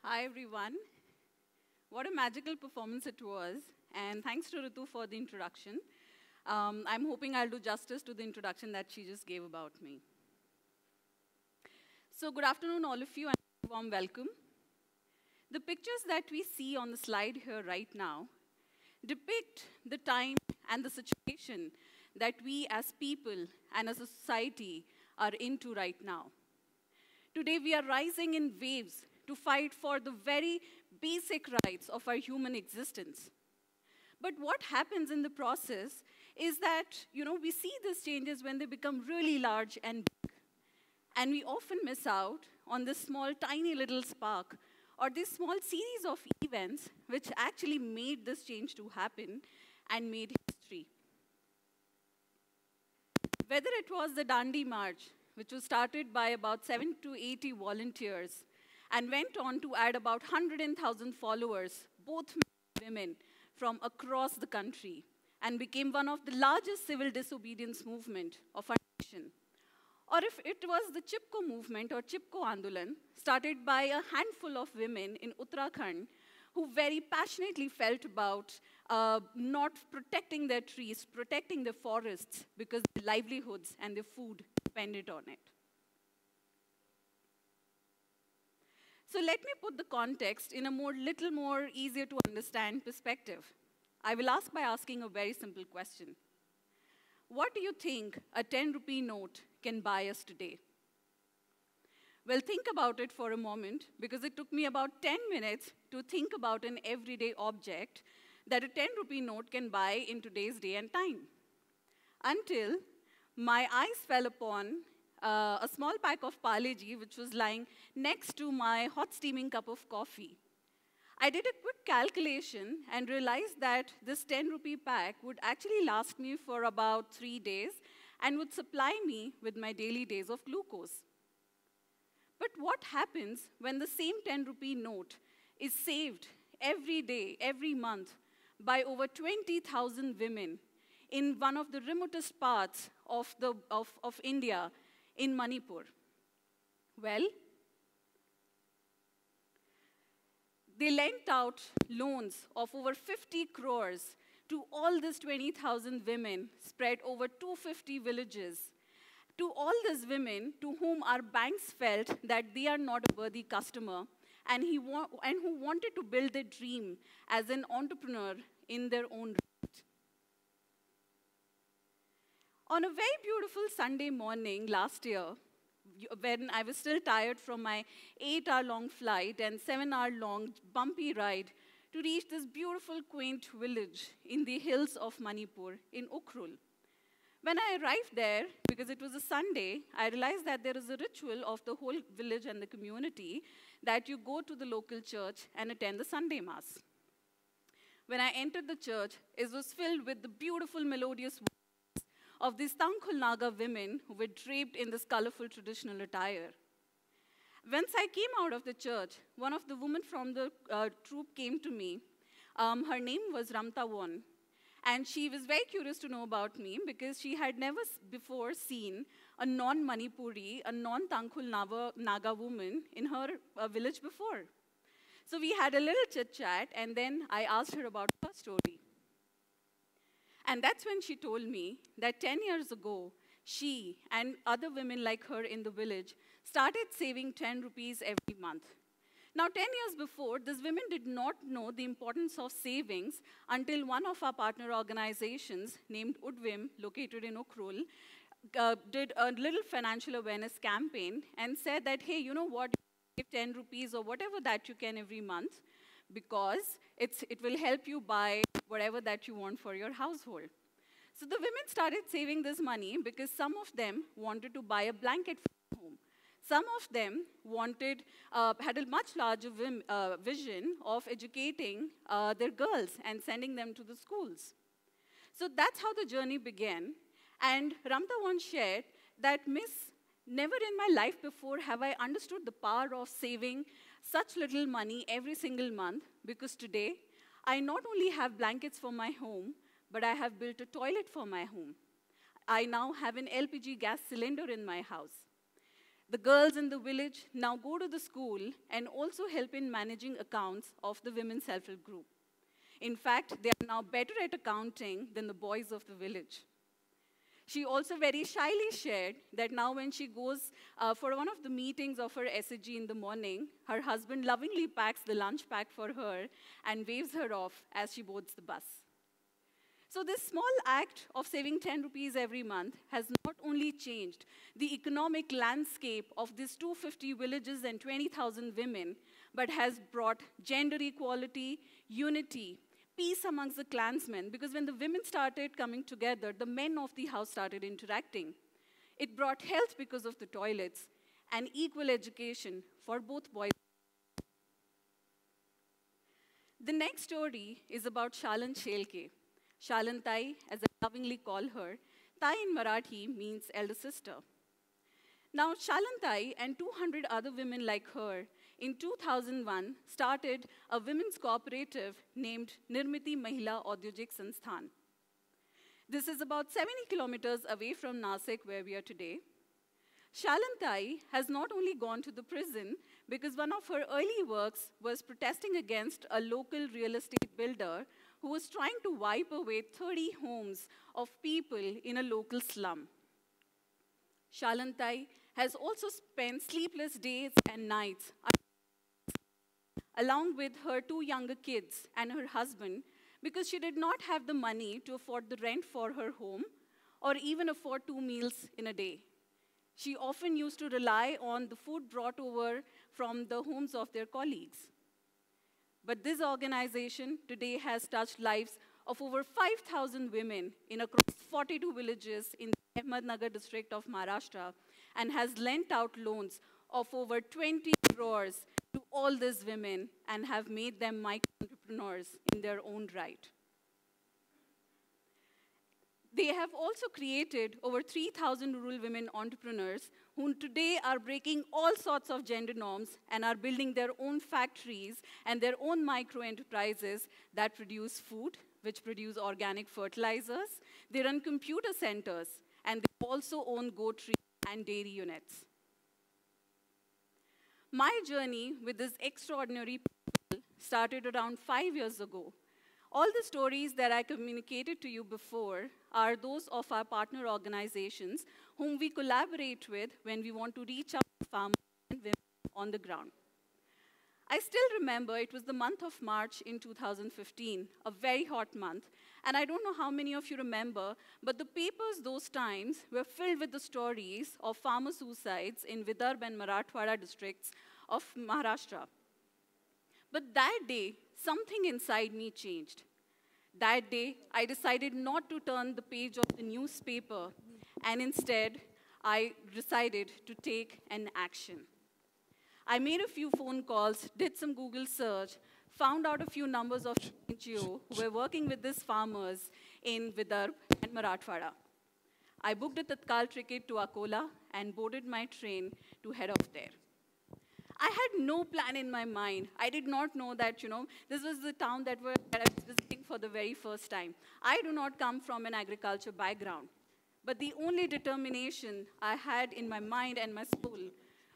Hi, everyone. What a magical performance it was. And thanks to Ritu for the introduction. I'm hoping I'll do justice to the introduction that she just gave about me. So, good afternoon, all of you, and a warm welcome. The pictures that we see on the slide here right now depict the time and the situation that we as people and as a society are into right now. Today, we are rising in waves to fight for the very basic rights of our human existence. But what happens in the process is that, we see these changes when they become really large and big. And we often miss out on this small, tiny little spark or this small series of events which actually made this change to happen and made history. Whether it was the Dandi March, which was started by about 70 to 80 volunteers and went on to add about 100,000 followers, both men and women, from across the country, and became one of the largest civil disobedience movement of our nation. Or if it was the Chipko movement or Chipko Andolan, started by a handful of women in Uttarakhand who very passionately felt about not protecting their trees, protecting their forests, because their livelihoods and their food depended on it. So let me put the context in a little more easier to understand perspective. I will ask by asking a very simple question. What do you think a 10 rupee note can buy us today? Well, think about it for a moment, because it took me about 10 minutes to think about an everyday object that a 10 rupee note can buy in today's day and time. Until my eyes fell upon a small pack of Parle G, which was lying next to my hot steaming cup of coffee. I did a quick calculation and realized that this 10 rupee pack would actually last me for about 3 days and would supply me with my daily days of glucose. But what happens when the same 10 rupee note is saved every day, every month, by over 20,000 women in one of the remotest parts of India, in Manipur? Well, they lent out loans of over 50 crores to all these 20,000 women spread over 250 villages, to all these women to whom our banks felt that they are not a worthy customer and who wanted to build their dream as an entrepreneur in their own right. On a very beautiful Sunday morning last year, when I was still tired from my 8-hour-long flight and 7-hour-long bumpy ride to reach this beautiful, quaint village in the hills of Manipur in Ukhrul. When I arrived there, because it was a Sunday, I realized that there is a ritual of the whole village and the community that you go to the local church and attend the Sunday Mass. When I entered the church, it was filled with the beautiful, melodious of these Tangkhul Naga women who were draped in this colorful traditional attire. Once I came out of the church, one of the women from the troop came to me. Her name was Ramta Won, and she was very curious to know about me because she had never before seen a non-Manipuri, a non-Tangkhul Naga woman in her village before. So we had a little chit-chat, and then I asked her about her story. And that's when she told me that 10 years ago, she and other women like her in the village started saving 10 rupees every month. Now, 10 years before, these women did not know the importance of savings until one of our partner organizations named Udvim, located in Ukhrul, did a little financial awareness campaign and said that, hey, you know what, give 10 rupees or whatever that you can every month, because it will help you buy whatever that you want for your household. So the women started saving this money because some of them wanted to buy a blanket for home. Some of them had a much larger vision of educating their girls and sending them to the schools. So that's how the journey began. And Ramta once shared that, Miss, never in my life before have I understood the power of saving such little money every single month, because today I not only have blankets for my home, but I have built a toilet for my home. I now have an LPG gas cylinder in my house. The girls in the village now go to the school and also help in managing accounts of the women's self-help group. In fact, they are now better at accounting than the boys of the village. She also very shyly shared that now when she goes for one of the meetings of her SHG in the morning, her husband lovingly packs the lunch pack for her and waves her off as she boards the bus. So this small act of saving 10 rupees every month has not only changed the economic landscape of these 250 villages and 20,000 women, but has brought gender equality, unity, peace amongst the clansmen, because when the women started coming together, the men of the house started interacting. It brought health because of the toilets and equal education for both boys. The next story is about Shalan Shelke. Shalan Tai, as I lovingly call her, Tai in Marathi means elder sister. Now, Shalan Tai and 200 other women like her in 2001 started a women's cooperative named Nirmiti Mahila Audyojik Sansthan. This is about 70 kilometers away from Nasik, where we are today. Shalan Tai has not only gone to the prison because one of her early works was protesting against a local real estate builder who was trying to wipe away 30 homes of people in a local slum. Shalan Tai has also spent sleepless days and nights along with her 2 younger kids and her husband because she did not have the money to afford the rent for her home or even afford 2 meals in a day. She often used to rely on the food brought over from the homes of their colleagues. But this organization today has touched lives of over 5,000 women in across 42 villages in the Ahmednagar district of Maharashtra and has lent out loans of over 20 crores to all these women and have made them micro-entrepreneurs in their own right. They have also created over 3,000 rural women entrepreneurs who today are breaking all sorts of gender norms and are building their own factories and their own micro-enterprises that produce food, which produce organic fertilizers. They run computer centers, and they also own goat and dairy units. My journey with this extraordinary people started around 5 years ago. All the stories that I communicated to you before are those of our partner organizations whom we collaborate with when we want to reach out to farmers and women on the ground. I still remember it was the month of March in 2015, a very hot month, and I don't know how many of you remember, but the papers those times were filled with the stories of farmer suicides in Vidarbha and Marathwada districts of Maharashtra. But that day, something inside me changed. That day, I decided not to turn the page of the newspaper, and instead, I decided to take an action. I made a few phone calls, did some Google search, found out a few numbers of NGO who were working with these farmers in Vidarbha and Marathwada. I booked a Tatkal ticket to Akola and boarded my train to head off there. I had no plan in my mind. I did not know that, this was the town that I was visiting for the very first time. I do not come from an agriculture background. But the only determination I had in my mind and my soul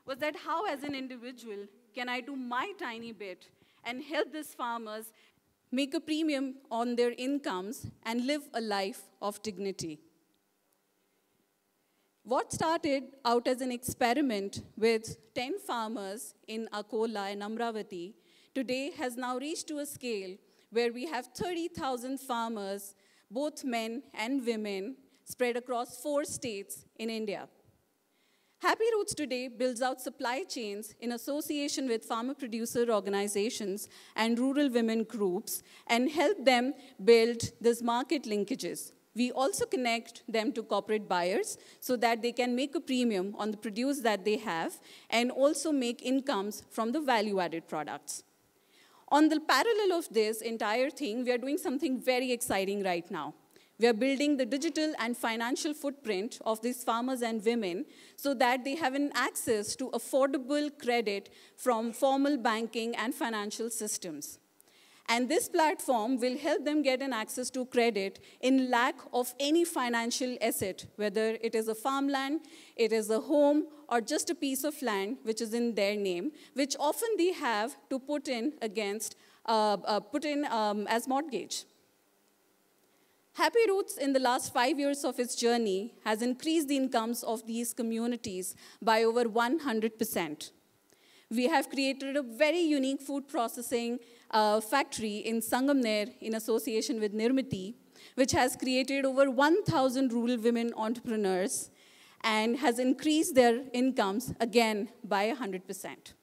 was that how, as an individual, can I do my tiny bit and help these farmers make a premium on their incomes and live a life of dignity. What started out as an experiment with 10 farmers in Akola and Amravati today has now reached to a scale where we have 30,000 farmers, both men and women, spread across 4 states in India. Happy Roots today builds out supply chains in association with farmer-producer organizations and rural women groups and help them build these market linkages. We also connect them to corporate buyers so that they can make a premium on the produce that they have and also make incomes from the value-added products. On the parallel of this entire thing, we are doing something very exciting right now. We are building the digital and financial footprint of these farmers and women so that they have an access to affordable credit from formal banking and financial systems. And this platform will help them get an access to credit in lack of any financial asset, whether it is a farmland, it is a home, or just a piece of land which is in their name, which often they have to put in as mortgage. Happy Roots, in the last 5 years of its journey, has increased the incomes of these communities by over 100%. We have created a very unique food processing factory in Sangamner in association with Nirmiti, which has created over 1,000 rural women entrepreneurs and has increased their incomes, again, by 100%.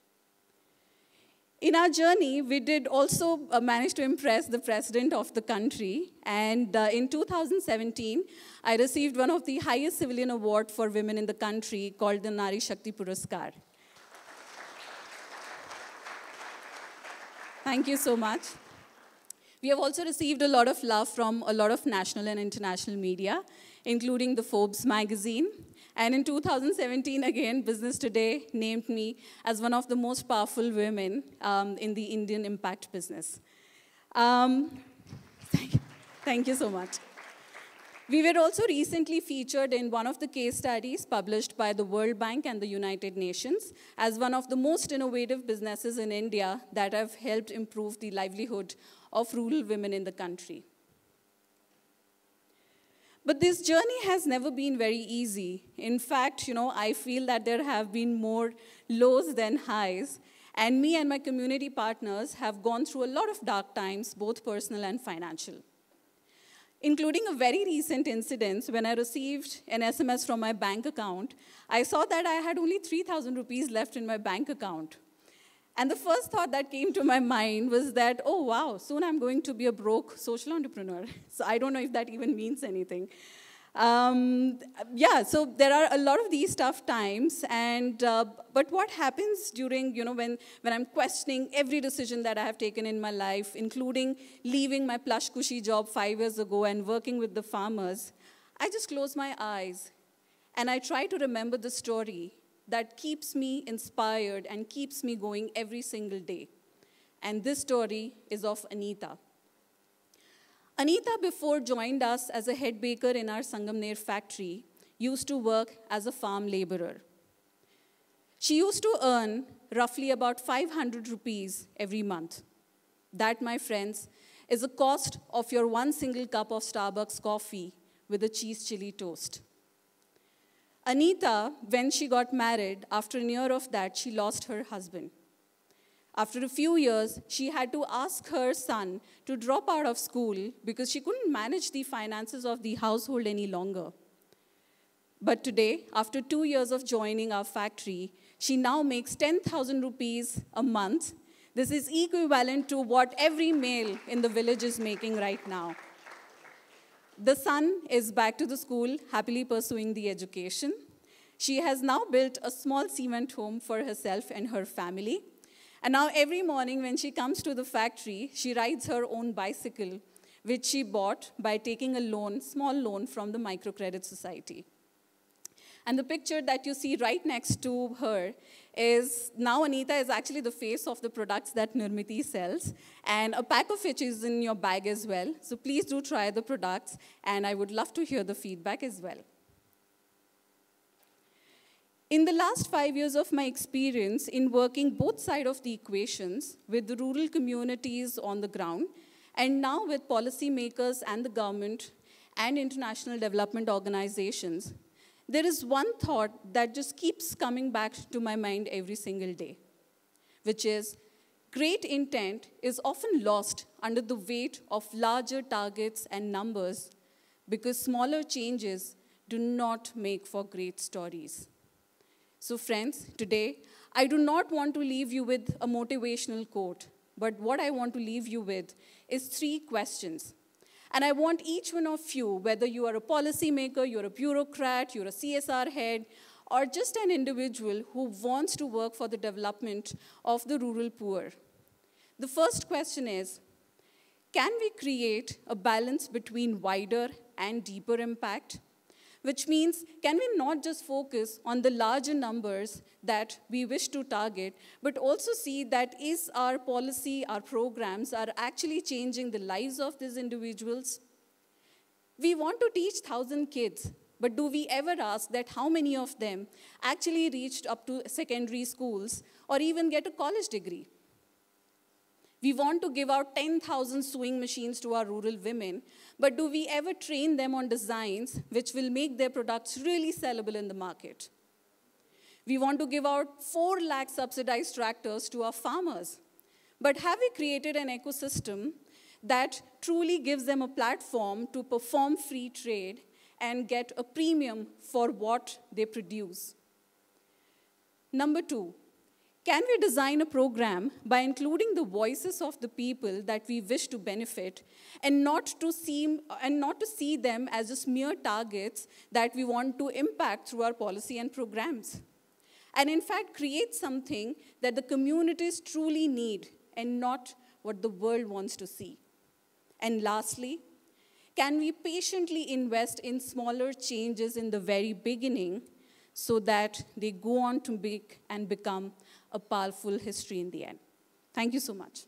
In our journey, we did also manage to impress the president of the country. And in 2017, I received one of the highest civilian awards for women in the country called the Nari Shakti Puraskar. Thank you so much. We have also received a lot of love from a lot of national and international media, including the Forbes magazine. And in 2017, again, Business Today named me as one of the most powerful women in the Indian impact business. Thank you so much. We were also recently featured in one of the case studies published by the World Bank and the United Nations as one of the most innovative businesses in India that have helped improve the livelihood of rural women in the country. But this journey has never been very easy. In fact, I feel that there have been more lows than highs. And me and my community partners have gone through a lot of dark times, both personal and financial. Including a very recent incident when I received an SMS from my bank account. I saw that I had only 3,000 rupees left in my bank account. And the first thought that came to my mind was that, oh, wow, soon I'm going to be a broke social entrepreneur. So I don't know if that even means anything. So there are a lot of these tough times. But what happens during, when I'm questioning every decision that I have taken in my life, including leaving my plush cushy job 5 years ago and working with the farmers, I just close my eyes and I try to remember the story that keeps me inspired and keeps me going every single day. And this story is of Anita. Anita, before joined us as a head baker in our Sangamner factory, used to work as a farm laborer. She used to earn roughly about 500 rupees every month. That, my friends, is the cost of your one single cup of Starbucks coffee with a cheese chili toast. Anita, when she got married, after a year of that, she lost her husband. After a few years, she had to ask her son to drop out of school because she couldn't manage the finances of the household any longer. But today, after 2 years of joining our factory, she now makes 10,000 rupees a month. This is equivalent to what every male in the village is making right now. The son is back to the school, happily pursuing the education. She has now built a small cement home for herself and her family. And now every morning when she comes to the factory, she rides her own bicycle, which she bought by taking a loan, small loan from the Microcredit Society. And the picture that you see right next to her is, now Anita is actually the face of the products that Nirmiti sells. And a pack of which is in your bag as well. So please do try the products, and I would love to hear the feedback as well. In the last 5 years of my experience in working both sides of the equations with the rural communities on the ground, and now with policymakers and the government and international development organizations, there is one thought that just keeps coming back to my mind every single day, which is great intent is often lost under the weight of larger targets and numbers because smaller changes do not make for great stories. So friends, today, I do not want to leave you with a motivational quote, but what I want to leave you with is 3 questions. And I want each one of you, whether you are a policymaker, you're a bureaucrat, you're a CSR head, or just an individual who wants to work for the development of the rural poor. The first question is, can we create a balance between wider and deeper impact? Which means, can we not just focus on the larger numbers that we wish to target, but also see that is our policy, our programs are actually changing the lives of these individuals? We want to teach 1,000 kids, But do we ever ask that how many of them actually reached up to secondary schools or even get a college degree? We want to give out 10,000 sewing machines to our rural women, but do we ever train them on designs which will make their products really sellable in the market? We want to give out 4 lakh subsidized tractors to our farmers, but have we created an ecosystem that truly gives them a platform to perform free trade and get a premium for what they produce? Number 2, can we design a program by including the voices of the people that we wish to benefit and not to see them as just mere targets that we want to impact through our policy and programs? And in fact, create something that the communities truly need and not what the world wants to see. And lastly, can we patiently invest in smaller changes in the very beginning so that they go on to become a powerful history in the end? Thank you so much.